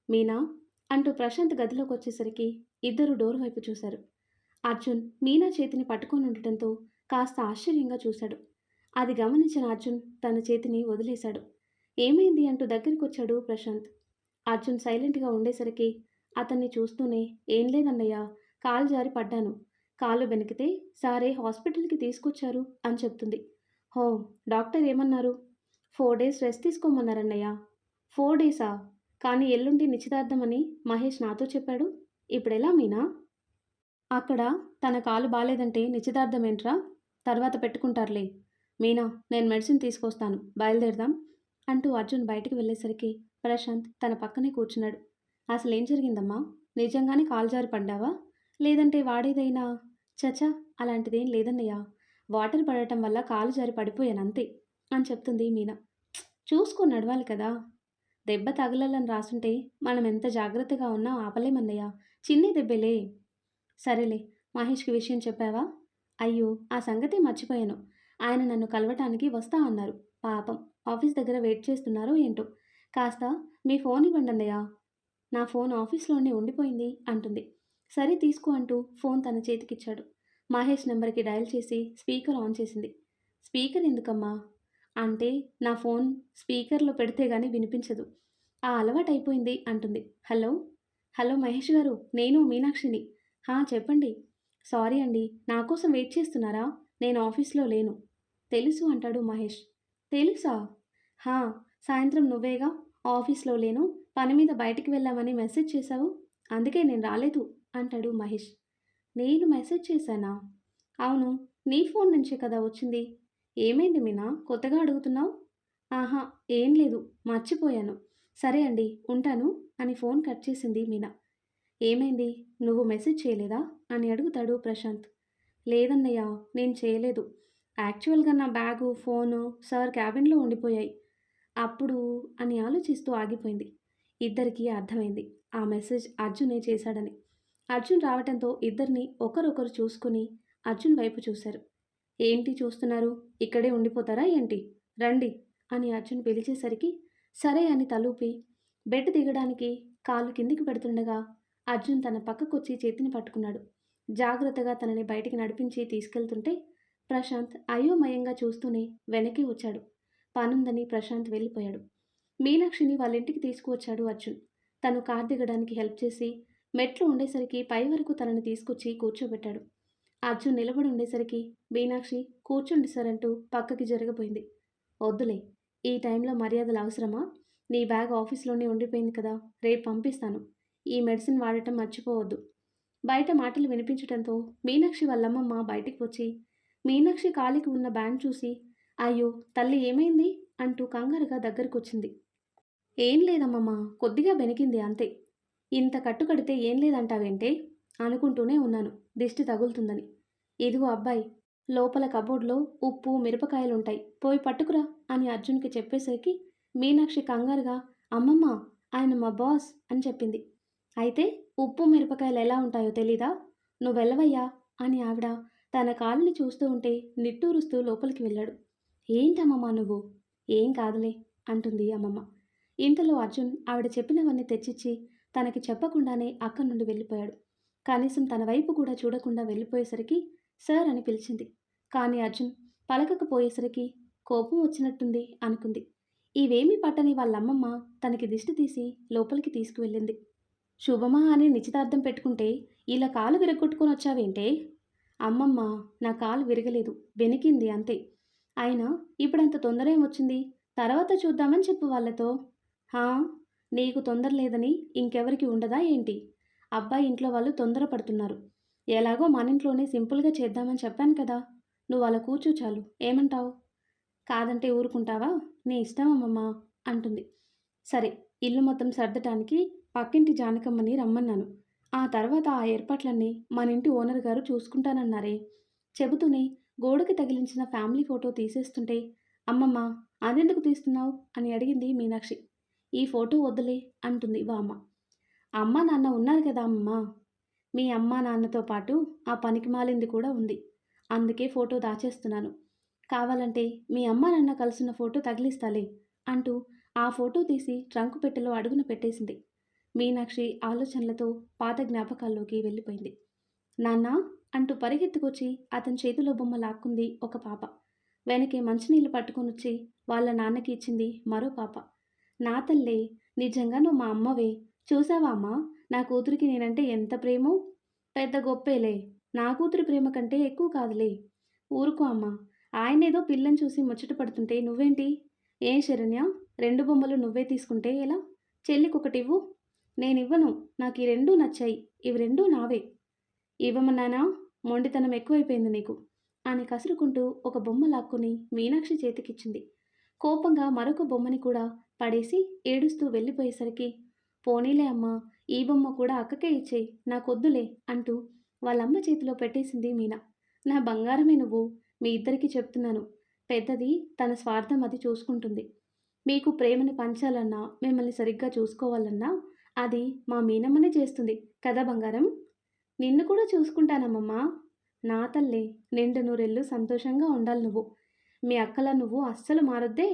మీనా అంటూ ప్రశాంత్ గదిలోకి వచ్చేసరికి ఇద్దరు డోర్ వైపు చూశారు. అర్జున్ మీనా చేతిని పట్టుకొని ఉండటంతో కాస్త ఆశ్చర్యంగా చూశాడు. అది గమనించిన అర్జున్ తన చేతిని వదిలేశాడు. ఏమైంది అంటూ దగ్గరికొచ్చాడు ప్రశాంత్. అర్జున్ సైలెంట్గా ఉండేసరికి అతన్ని చూస్తూనే ఏం లేదన్నయ్య, కాలు జారి పడ్డాను. కాలు బెనికితే సారే హాస్పిటల్కి తీసుకొచ్చారు అని చెప్తుంది. హో, డాక్టర్ ఏమన్నారు? 4 డేస్ రెస్ట్ తీసుకోమన్నారన్నయ్య. 4 డేసా? కానీ ఎల్లుండి నిశ్చితార్థం అని మహేష్ నాతో చెప్పాడు. ఇప్పుడెలా మీనా? అక్కడ తన కాలు బాలేదంటే నిశ్చితార్థం ఏంట్రా? తర్వాత పెట్టుకుంటారులే. మీనా, నేను మెడిసిన్ తీసుకొస్తాను, బయలుదేరదాం అంటూ అర్జున్ బయటికి వెళ్ళేసరికి ప్రశాంత్ తన పక్కనే కూర్చున్నాడు. అసలేం జరిగిందమ్మా? నిజంగానే కాలు జారి పడ్డావా? లేదంటే వాడేదైనా? చచా, అలాంటిదేం లేదన్నయ్య. వాటర్ పడటం వల్ల కాలు జారి పడిపోయానంతే అని చెప్తుంది మీనా. చూసుకొని నడవాలి కదా. దెబ్బ తగలాలని రాసుంటే మనం ఎంత జాగ్రత్తగా ఉన్నా ఆపలేమన్నయ్య. చిన్ని దెబ్బలే. సరేలే, మహేష్కి విషయం చెప్పావా? అయ్యో, ఆ సంగతి మర్చిపోయాను. ఆయన నన్ను కలవటానికి వస్తా అన్నారు. పాపం ఆఫీస్ దగ్గర వెయిట్ చేస్తున్నారో ఏంటో. కాస్త మీ ఫోన్ ఇవ్వండి అన్నయ్య. నా ఫోన్ ఆఫీస్లోనే ఉండిపోయింది అంటుంది. సరే తీసుకో అంటూ ఫోన్ తన చేతికిచ్చాడు. మహేష్ నెంబర్కి డయల్ చేసి స్పీకర్ ఆన్ చేసింది. స్పీకర్ ఎందుకమ్మా? అంటే నా ఫోన్ స్పీకర్లో పెడితే గానీ వినిపించదు. ఆ అలవాటు అయిపోయింది అంటుంది. హలో. హలో మహేష్ గారు, నేను మీనాక్షిని. చెప్పండి. సారీ అండి, నా కోసం వెయిట్ చేస్తున్నారా? నేను ఆఫీస్లో లేను. తెలుసు అంటాడు మహేష్. తెలుసా? హా, సాయంత్రం నువ్వేగా ఆఫీస్లో లేను, పని మీద బయటికి వెళ్ళామని మెసేజ్ చేశావు. అందుకే నేను రాలేదు అంటాడు మహేష్. నేను మెసేజ్ చేశానా? అవును, నీ ఫోన్ నుంచే కదా వచ్చింది. ఏమైంది మీనా, కొత్తగా అడుగుతున్నావు? ఆహా, ఏం లేదు, మర్చిపోయాను. సరే అండి, ఉంటాను అని ఫోన్ కట్ చేసింది మీనా. ఏమైంది, నువ్వు మెసేజ్ చేయలేదా అని అడుగుతాడు ప్రశాంత్. లేదన్నయ్య, నేను చేయలేదు. యాక్చువల్గా నా బ్యాగు, ఫోను సార్ క్యాబిన్లో ఉండిపోయాయి. అప్పుడు అని ఆలోచిస్తూ ఆగిపోయింది. ఇద్దరికీ అర్థమైంది ఆ మెసేజ్ అర్జునే చేశాడని. అర్జున్ రావటంతో ఇద్దరిని ఒకరొకరు చూసుకుని అర్జున్ వైపు చూశారు. ఏంటి చూస్తున్నారు? ఇక్కడే ఉండిపోతారా ఏంటి? రండి అని అర్జున్ పిలిచేసరికి సరే అని తలూపి బెడ్ దిగడానికి కాలు కిందికి పెడుతుండగా అర్జున్ తన పక్కకొచ్చి చేతిని పట్టుకున్నాడు. జాగ్రత్తగా తనని బయటికి నడిపించి తీసుకెళ్తుంటే ప్రశాంత్ అయోమయంగా చూస్తూనే వెనక్కి వచ్చాడు. పనుందని ప్రశాంత్ వెళ్ళిపోయాడు. మీనాక్షిని వాళ్ళ ఇంటికి తీసుకువచ్చాడు అర్జున్. తను కార్ దిగడానికి హెల్ప్ చేసి మెట్లు ఉండేసరికి పై వరకు తనని తీసుకొచ్చి కూర్చోబెట్టాడు. అర్జున్ నిలబడి ఉండేసరికి మీనాక్షి కూర్చోండి సార్ అంటూ పక్కకి జరగబోయింది. వద్దులే, ఈ టైంలో మర్యాదలు అవసరమా? నీ బ్యాగ్ ఆఫీస్లోనే ఉండిపోయింది కదా, రేపు పంపిస్తాను. ఈ మెడిసిన్ వాడటం మర్చిపోవద్దు. బయట మాటలు వినిపించడంతో మీనాక్షి వాళ్ళమ్మమ్మ బయటికి వచ్చి మీనాక్షి కాలికి ఉన్న బ్యాండ్ చూసి అయ్యో తల్లి ఏమైంది అంటూ కంగారుగా దగ్గరకొచ్చింది. ఏం లేదమ్మమ్మ, కొద్దిగా బెనికింది అంతే. ఇంత కట్టుకడితే ఏం లేదంటావేంటే? అనుకుంటూనే ఉన్నాను దిష్టి తగులుతుందని. ఇదిగో అబ్బాయి, లోపల కబోర్డ్లో ఉప్పు మిరపకాయలుంటాయి, పోయి పట్టుకురా అని అర్జున్కి చెప్పేసరికి మీనాక్షి కంగారుగా అమ్మమ్మ, ఆయన మా బాస్ అని చెప్పింది. అయితే ఉప్పు మిరపకాయలు ఎలా ఉంటాయో తెలీదా? నువ్వెళ్ళవయ్యా అని ఆవిడ తన కాలుని చూస్తూ ఉంటే నిట్టూరుస్తూ లోపలికి వెళ్ళాడు. ఏంటమ్మమ్మ నువ్వు? ఏం కాదులే అంటుంది అమ్మమ్మ. ఇంతలో అర్జున్ ఆవిడ చెప్పినవన్నీ తెచ్చిచ్చి తనకి చెప్పకుండానే అక్కడి నుండి వెళ్ళిపోయాడు. కనీసం తన వైపు కూడా చూడకుండా వెళ్ళిపోయేసరికి సార్ అని పిలిచింది. కానీ అర్జున్ పలకకపోయేసరికి కోపం వచ్చినట్టుంది అనుకుంది. ఇవేమీ పట్టని వాళ్ళమ్మమ్మ తనకి దిష్టి తీసి లోపలికి తీసుకువెళ్ళింది. శుభమా అని నిశ్చితార్థం పెట్టుకుంటే ఇలా కాలు విరగొట్టుకొని వచ్చావేంటే? అమ్మమ్మ, నా కాలు విరగలేదు, బెనికింది అంతే. అయినా ఇప్పుడంత తొందర ఏమొచ్చింది? తర్వాత చూద్దామని చెప్పు వాళ్ళతో. హా, నీకు తొందర లేదని ఇంకెవరికి ఉండదా ఏంటి? అబ్బాయి ఇంట్లో వాళ్ళు తొందరపడుతున్నారు. ఎలాగో మన ఇంట్లోనే సింపుల్గా చేద్దామని చెప్పాను కదా. నువ్వు అలా కూర్చో చాలు, ఏమంటావు? కాదంటే ఊరుకుంటావా? నీ ఇష్టం అమ్మమ్మ అంటుంది. సరే, ఇల్లు మొత్తం సర్దటానికి పక్కింటి జానకమ్మని రమ్మన్నాను. ఆ తర్వాత ఆ ఏర్పాట్లన్నీ మన ఇంటి ఓనర్ గారు చూసుకుంటానన్నారే. చెబుతూనే గోడకి తగిలించిన ఫ్యామిలీ ఫోటో తీసేస్తుంటే అమ్మమ్మ, అదెందుకు తీస్తున్నావు అని అడిగింది మీనాక్షి. ఈ ఫోటో వద్దులే అంటుంది బామ్మ. అమ్మ నాన్న ఉన్నారు కదా అమ్మమ్మ. మీ అమ్మ నాన్నతో పాటు ఆ పనికిమాలింది కూడా ఉంది. అందుకే ఫోటో దాచేస్తున్నాను. కావాలంటే మీ అమ్మ నాన్న కలిసిన ఫోటో తగిలిస్తాలే అంటూ ఆ ఫోటో తీసి ట్రంకు పెట్టెలో అడుగున పెట్టేసింది. మీనాక్షి ఆలోచనలతో పాత జ్ఞాపకాల్లోకి వెళ్ళిపోయింది. నాన్నా అంటూ పరిగెత్తుకొచ్చి అతని చేతిలో బొమ్మ లాక్కుంది ఒక పాప. వెనకే మంచినీళ్ళు పట్టుకొనొచ్చి వాళ్ళ నాన్నకి ఇచ్చింది మరో పాప. నా తల్లే, నిజంగా నువ్వు మా అమ్మవే. చూసావా అమ్మా, నా కూతురికి నేనంటే ఎంత ప్రేమో. పెద్ద గొప్పేలే. నా కూతురి ప్రేమ కంటే ఎక్కువ కాదులే. ఊరుకో అమ్మా. ఆయనేదో పిల్లని చూసి ముచ్చట పడుతుంటే నువ్వేంటి? ఏం శరణ్య, 2 బొమ్మలు నువ్వే తీసుకుంటే ఎలా? చెల్లికొకటివ్వు. నేనివ్వను. నాకీ 2 నచ్చాయి. ఇవి 2 నావే. ఇవ్వమన్నానా? మొండితనం ఎక్కువైపోయింది నీకు అని కసురుకుంటూ ఒక బొమ్మ లాక్కుని మీనాక్షి చేతికిచ్చింది. కోపంగా మరొక బొమ్మని కూడా పడేసి ఏడుస్తూ వెళ్ళిపోయేసరికి, పోనీలే అమ్మా, ఈ బొమ్మ కూడా అక్కకే ఇచ్చేయి, నాకొద్దులే అంటూ వాళ్ళమ్మ చేతిలో పెట్టేసింది మీనా. నా బంగారమే నువ్వు. మీ ఇద్దరికీ చెప్తున్నాను, పెద్దది తన స్వార్థం అది చూసుకుంటుంది. మీకు ప్రేమని పంచాలన్నా, మిమ్మల్ని సరిగ్గా చూసుకోవాలన్నా అది మా మీనమ్మనే చేస్తుంది కదా బంగారం. నిన్ను కూడా చూసుకుంటానమ్మమ్మా. నా తల్లే, నిండు నూరెళ్ళు సంతోషంగా ఉండాలి నువ్వు. మీ అక్కలా నువ్వు అస్సలు మారొద్దే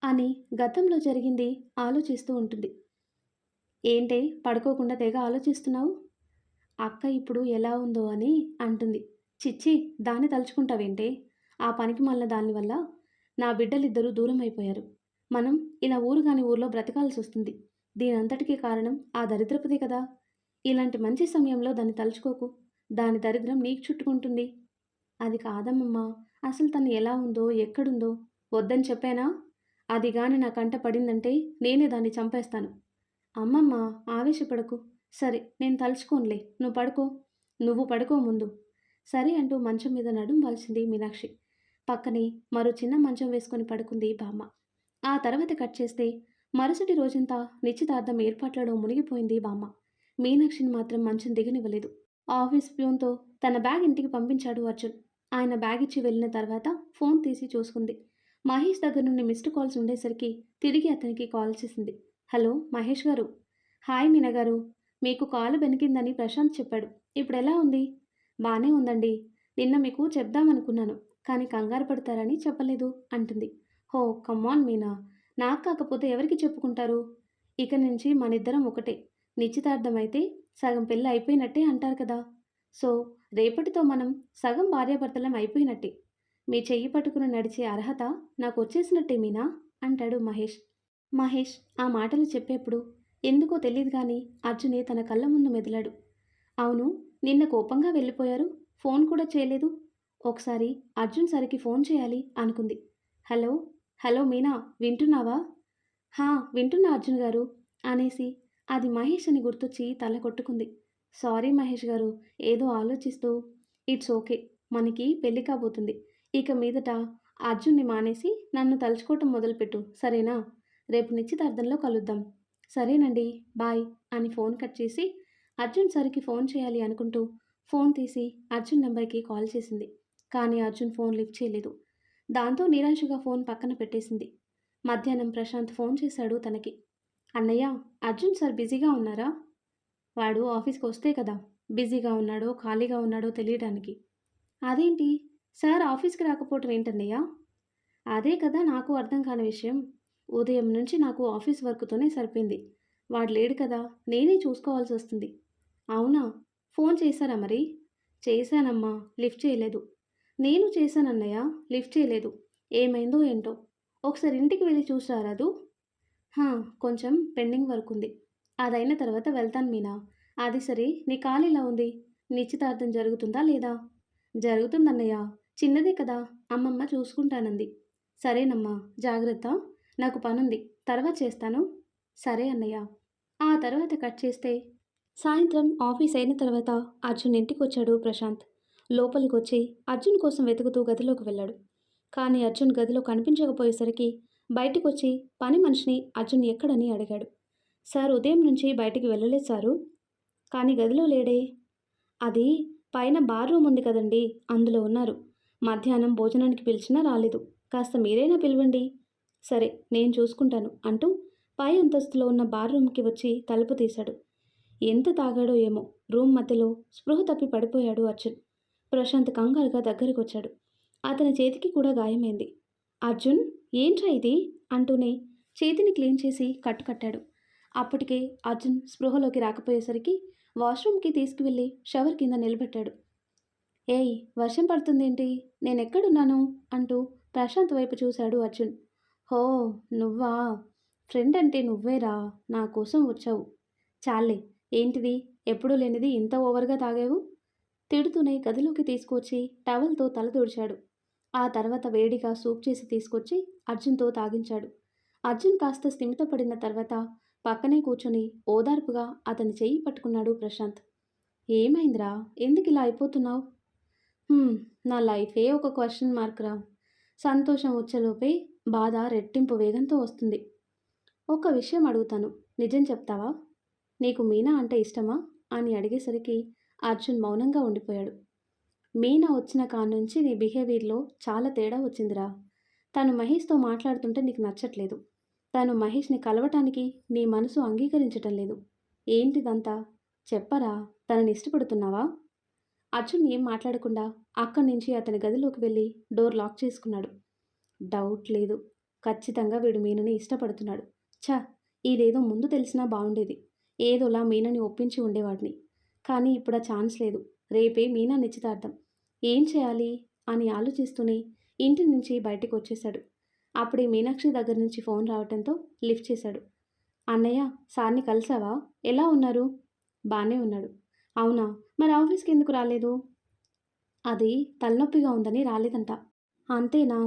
అని గతంలో జరిగింది ఆలోచిస్తూ ఉంటుంది. ఏంటే పడుకోకుండా తెగ ఆలోచిస్తున్నావు? అక్క ఇప్పుడు ఎలా ఉందో అని అంటుంది. చిచ్చి, దాన్ని తలుచుకుంటావేంటే? ఆ పనికి మళ్ళీ దానివల్ల నా బిడ్డలిద్దరూ దూరం అయిపోయారు. మనం ఇలా ఊరు కాని ఊర్లో బ్రతకాల్సి వస్తుంది. దీనంతటికీ కారణం ఆ దరిద్రపుదే కదా. ఇలాంటి మంచి సమయంలో దాన్ని తలుచుకోకు. దాని దరిద్రం నీకు చుట్టుకుంటుంది. అది కాదమ్మమ్మా, అసలు తను ఎలా ఉందో ఎక్కడుందో వద్దని చెప్పానా? అది గాని నా కంట పడిందంటే నేనే దాన్ని చంపేస్తాను. అమ్మమ్మ, ఆవేశపడకు. సరే, నేను తలుచుకోనులే, నువ్వు పడుకో. నువ్వు పడుకో ముందు. సరే అంటూ మంచం మీద నడుం వాల్చింది మీనాక్షి. పక్కనే మరో చిన్న మంచం వేసుకొని పడుకుంది బామ్మ. ఆ తర్వాత కట్ చేస్తే మరుసటి రోజంతా నిశ్చితార్థం ఏర్పాట్లలో మునిగిపోయింది బామ్మ. మీనాక్షిని మాత్రం మంచం దిగనివ్వలేదు. ఆఫీస్ ప్యూన్తో తన బ్యాగ్ ఇంటికి పంపించాడు అర్జున్. ఆయన బ్యాగ్ ఇచ్చి వెళ్ళిన తర్వాత ఫోన్ తీసి చూసుకుంది. మహేష్ దగ్గర నుండి మిస్డ్ కాల్స్ ఉండేసరికి తిరిగి అతనికి కాల్ చేసింది. హలో మహేష్ గారు. హాయ్ మీనా గారు. మీకు కాలు బెనికిందని ప్రశాంత్ చెప్పాడు. ఇప్పుడు ఎలా ఉంది? బానే ఉందండి. నిన్న మీకు చెప్దామనుకున్నాను, కానీ కంగారు పడతారని చెప్పలేదు అంటుంది. హో కమ్మాన్ మీనా, నాకు కాకపోతే ఎవరికి చెప్పుకుంటారు? ఇక నుంచి మనిద్దరం ఒకటే. నిశ్చితార్థం అయితే సగం పెళ్ళి అయిపోయినట్టే అంటారు కదా. సో రేపటితో మనం సగం భార్యాభర్తలం అయిపోయినట్టే. మీ చెయ్యి పట్టుకుని నడిచే అర్హత నాకు వచ్చేసినట్టే మీనా అంటాడు మహేష్. మహేష్ ఆ మాటలు చెప్పేప్పుడు ఎందుకో తెలియదు కానీ అర్జునే తన కళ్ళ ముందు మెదిలాడు. అవును, నిన్న కోపంగా వెళ్ళిపోయారు, ఫోన్ కూడా చేయలేదు. ఒకసారి అర్జున్ సరికి ఫోన్ చేయాలి అనుకుంది. హలో హలో మీనా, వింటున్నావా? హా వింటున్నా అర్జున్ గారు అనేసి అది మహేష్ అని గుర్తొచ్చి తల కొట్టుకుంది. సారీ మహేష్ గారు, ఏదో ఆలోచిస్తూ. ఇట్స్ ఓకే, మనకి పెళ్ళి కాబోతుంది. ఇక మీదట అర్జున్ని మానేసి నన్ను తలుచుకోవటం మొదలుపెట్టు, సరేనా? రేపు నిశ్చితార్థంలో కలుద్దాం. సరేనండి, బాయ్ అని ఫోన్ కట్ చేసి అర్జున్ సరికి ఫోన్ చేయాలి అనుకుంటూ ఫోన్ తీసి అర్జున్ నెంబర్కి కాల్ చేసింది. కానీ అర్జున్ ఫోన్ లిఫ్ట్ చేయలేదు. దాంతో నిరాశగా ఫోన్ పక్కన పెట్టేసింది. మధ్యాహ్నం ప్రశాంత్ ఫోన్ చేశాడు తనకి. అన్నయ్య, అర్జున్ సార్ బిజీగా ఉన్నారా? వాడు ఆఫీస్కి వస్తే కదా బిజీగా ఉన్నాడో ఖాళీగా ఉన్నాడో తెలియడానికి. అదేంటి, సార్ ఆఫీస్కి రాకపోవటం ఏంటన్నయ్య? అదే కదా నాకు అర్థం కాని విషయం. ఉదయం నుంచి నాకు ఆఫీస్ వర్క్తోనే సరిపోయింది. వాడు లేడు కదా, నేనే చూసుకోవాల్సి వస్తుంది. అవునా? ఫోన్ చేశారా మరి? చేశానమ్మా, లిఫ్ట్ చేయలేదు. నేను చేశానన్నయ్య, లిఫ్ట్ చేయలేదు. ఏమైందో ఏంటో. ఒకసారి ఇంటికి వెళ్ళి చూసి రారాదు? హా, కొంచెం పెండింగ్ వర్క్ ఉంది. అదైన తర్వాత వెళ్తాను మీనా. అది సరే, నీ కాలు ఎలా ఉంది? నిశ్చితార్థం జరుగుతుందా లేదా? జరుగుతుందన్నయ్య, చిన్నదే కదా, అమ్మమ్మ చూసుకుంటానంది. సరేనమ్మా, జాగ్రత్త. నాకు పనుంది, తర్వాత చేస్తాను. సరే అన్నయ్య. ఆ తర్వాత కట్ చేస్తే సాయంత్రం ఆఫీస్ అయిన తర్వాత అర్జున్ ఇంటికి వచ్చాడు ప్రశాంత్. లోపలికి వచ్చి అర్జున్ కోసం వెతుకుతూ గదిలోకి వెళ్ళాడు. కానీ అర్జున్ గదిలో కనిపించకపోయేసరికి బయటికి వచ్చి పని మనిషిని అర్జున్ ఎక్కడని అడిగాడు. సార్ ఉదయం నుంచి బయటికి వెళ్ళలేదు సారు. కానీ గదిలో లేడే. అది పైన బార్ రూమ్ ఉంది కదండి, అందులో ఉన్నారు. మధ్యాహ్నం భోజనానికి పిలిచినా రాలేదు. కాస్త మీరైనా పిలవండి. సరే, నేను చూసుకుంటాను అంటూ పై అంతస్తులో ఉన్న బార్ రూమ్కి వచ్చి తలుపు తీశాడు. ఎంత తాగాడో ఏమో, రూమ్ మధ్యలో స్పృహ తప్పి పడిపోయాడు అర్జున్. ప్రశాంత్ కంగారుగా దగ్గరికి వచ్చాడు. అతని చేతికి కూడా గాయమైంది. అర్జున్, ఏంట్రా ఇది అంటూనే చేతిని క్లీన్ చేసి కట్టుకట్టాడు. అప్పటికే అర్జున్ స్పృహలోకి రాకపోయేసరికి వాష్రూమ్కి తీసుకువెళ్ళి షవర్ కింద నిలబెట్టాడు. ఏయ్, వర్షం పడుతుందేంటి? నేనెక్కడున్నాను అంటూ ప్రశాంత్ వైపు చూశాడు అర్జున్. హో, నువ్వా? ఫ్రెండ్ అంటే నువ్వేరా, నా కోసం వచ్చావు. చాలే, ఏంటిది ఎప్పుడూ లేనిది ఇంత ఓవర్గా తాగావు? తిడుతూనే గదిలోకి తీసుకొచ్చి టవల్తో తల తుడిచాడు. ఆ తర్వాత వేడిగా సూప్ చేసి తీసుకొచ్చి అర్జున్తో తాగించాడు. అర్జున్ కాస్త స్థిమితపడిన తర్వాత పక్కనే కూర్చొని ఓదార్పుగా అతని చెయ్యి పట్టుకున్నాడు ప్రశాంత్. ఏమైందిరా, ఎందుకు ఇలా అయిపోతున్నావు? నా లైఫే ఒక క్వశ్చన్ మార్క్ రా. సంతోషం వచ్చేలోపే బాధ రెట్టింపు వేగంతో వస్తుంది. ఒక విషయం అడుగుతాను, నిజం చెప్తావా? నీకు మీనా అంటే ఇష్టమా అని అడిగేసరికి అర్జున్ మౌనంగా ఉండిపోయాడు. మీనా వచ్చిన కానుంచి నీ బిహేవియర్లో చాలా తేడా వచ్చిందిరా. తను మహేష్తో మాట్లాడుతుంటే నీకు నచ్చట్లేదు. తను మహేష్ని కలవటానికి నీ మనసు అంగీకరించటం లేదు. ఏంటిదంతా? చెప్పరా, తనని ఇష్టపడుతున్నావా? అర్జున్ ఏం మాట్లాడకుండా అక్కడి నుంచి అతని గదిలోకి వెళ్ళి డోర్ లాక్ చేసుకున్నాడు. డౌట్ లేదు, ఖచ్చితంగా వీడు మీనని ఇష్టపడుతున్నాడు. ఛ, ఇదేదో ముందు తెలిసినా బాగుండేది. ఏదోలా మీనని ఒప్పించి ఉండేవాడిని. కానీ ఇప్పుడు ఆ ఛాన్స్ లేదు. రేపే మీనా నిశ్చితార్థం. ఏం చేయాలి అని ఆలోచిస్తూనే ఇంటి నుంచి బయటికి వచ్చేశాడు. అప్పుడే మీనాక్షి దగ్గర నుంచి ఫోన్ రావడంతో లిఫ్ట్ చేశాడు. అన్నయ్య, సార్ని కలిసావా? ఎలా ఉన్నారు? బాగానే ఉన్నాడు. అవునా, మరి ఆఫీస్కి ఎందుకు రాలేదు? అది తలనొప్పిగా ఉందని రాలేదంట. అంతేనా?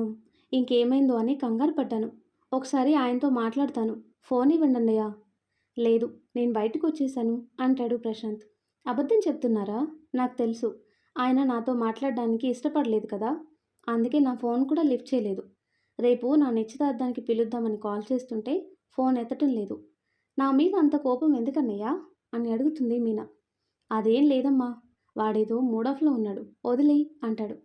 ఇంకేమైందో అని కంగారు పడ్డాను. ఒకసారి ఆయనతో మాట్లాడతాను. ఫోన్ ఇవ్వండి అన్నయ్య. లేదు, నేను బయటకు వచ్చేసాను అంటాడు ప్రశాంత్. అబద్ధం చెప్తున్నారా? నాకు తెలుసు. ఆయన నాతో మాట్లాడడానికి ఇష్టపడలేదు కదా, అందుకే నా ఫోన్ కూడా లిఫ్ట్ చేయలేదు. రేపు నా నిశ్చితార్థానికి పిలుద్దామని కాల్ చేస్తుంటే ఫోన్ ఎత్తటం లేదు. నా మీద అంత కోపం ఎందుకన్నయ్యా అని అడుగుతుంది మీనా. అదేం లేదమ్మా, వాడేదో మూడాఫ్లో ఉన్నాడు, వదిలే అంటాడు.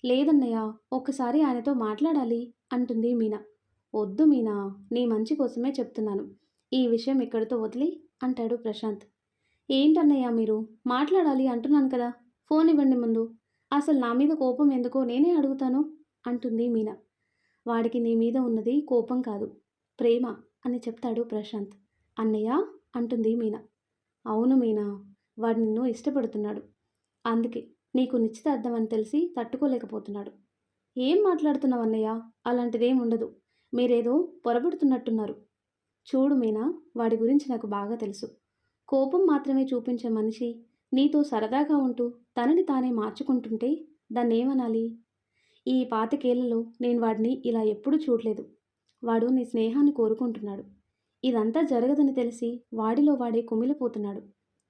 లేదన్నయ్య, ఒక్కసారి ఆయనతో మాట్లాడాలి అంటుంది మీనా. వద్దు మీనా, నీ మంచి కోసమే చెప్తున్నాను. ఈ విషయం ఇక్కడితో వదిలి అంటాడు ప్రశాంత్. ఏంటన్నయ్య మీరు? మాట్లాడాలి అంటున్నాను కదా, ఫోన్ ఇవ్వండి ముందు. అసలు నా మీద కోపం ఎందుకో నేనే అడుగుతాను అంటుంది మీనా. వాడికి నీ మీద ఉన్నది కోపం కాదు, ప్రేమ అని చెప్తాడు ప్రశాంత్. అన్నయ్య అంటుంది మీనా. అవును మీనా, వాడు నిన్ను ఇష్టపడుతున్నాడు. అందుకే నీకు నిశ్చితార్థం అని తెలిసి తట్టుకోలేకపోతున్నాడు. ఏం మాట్లాడుతున్నావు అన్నయ్య? అలాంటిదేం ఉండదు. మీరేదో పొరబడుతున్నట్టున్నారు. చూడు మీనా, వాడి గురించి నాకు బాగా తెలుసు. కోపం మాత్రమే చూపించే మనిషి నీతో సరదాగా ఉంటూ తనని తానే మార్చుకుంటుంటే దాన్నేమనాలి? ఈ 25 నేను వాడిని ఇలా ఎప్పుడూ చూడలేదు. వాడు నీ స్నేహాన్ని కోరుకుంటున్నాడు. ఇదంతా జరగదని తెలిసి వాడిలో వాడే కుమిలిపోతున్నాడు.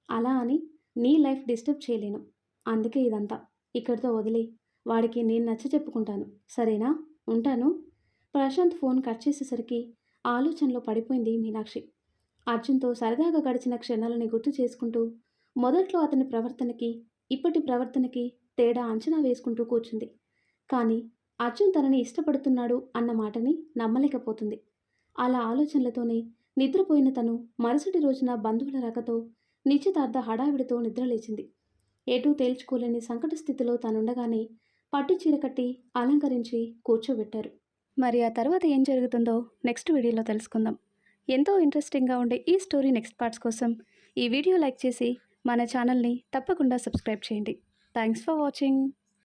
అలా అని నీ లైఫ్ డిస్టర్బ్ చేయలేను. అందుకే ఇదంతా. ఇక్కడితో వదిలే. వాడికి నేను నచ్చ చెప్పుకుంటాను, సరేనా? ఉంటాను. ప్రశాంత్ ఫోన్ కట్ చేసేసరికి ఆలోచనలో పడిపోయింది మీనాక్షి. అర్జున్తో సరదాగా గడిచిన క్షణాలని గుర్తు చేసుకుంటూ మొదట్లో అతని ప్రవర్తనకి ఇప్పటి ప్రవర్తనకి తేడా అంచనా వేసుకుంటూ కూర్చుంది. కానీ అర్జున్ తనని ఇష్టపడుతున్నాడు అన్న మాటని నమ్మలేకపోతుంది. అలా ఆలోచనలతోనే నిద్రపోయిన తను మరుసటి రోజున బంధువుల రాకతో నిశ్చితార్థ హడావిడితో నిద్రలేచింది. ఎటూ తేల్చుకోలేని సంకట స్థితిలో తనుండగానే పట్టు చీర కట్టి అలంకరించి కూర్చోబెట్టారు. మరి ఆ తర్వాత ఏం జరుగుతుందో నెక్స్ట్ వీడియోలో తెలుసుకుందాం. ఎంతో ఇంట్రెస్టింగ్గా ఉండే ఈ స్టోరీ నెక్స్ట్ పార్ట్స్ కోసం ఈ వీడియో లైక్ చేసి మన ఛానల్ని తప్పకుండా సబ్స్క్రైబ్ చేయండి. Thanks for watching.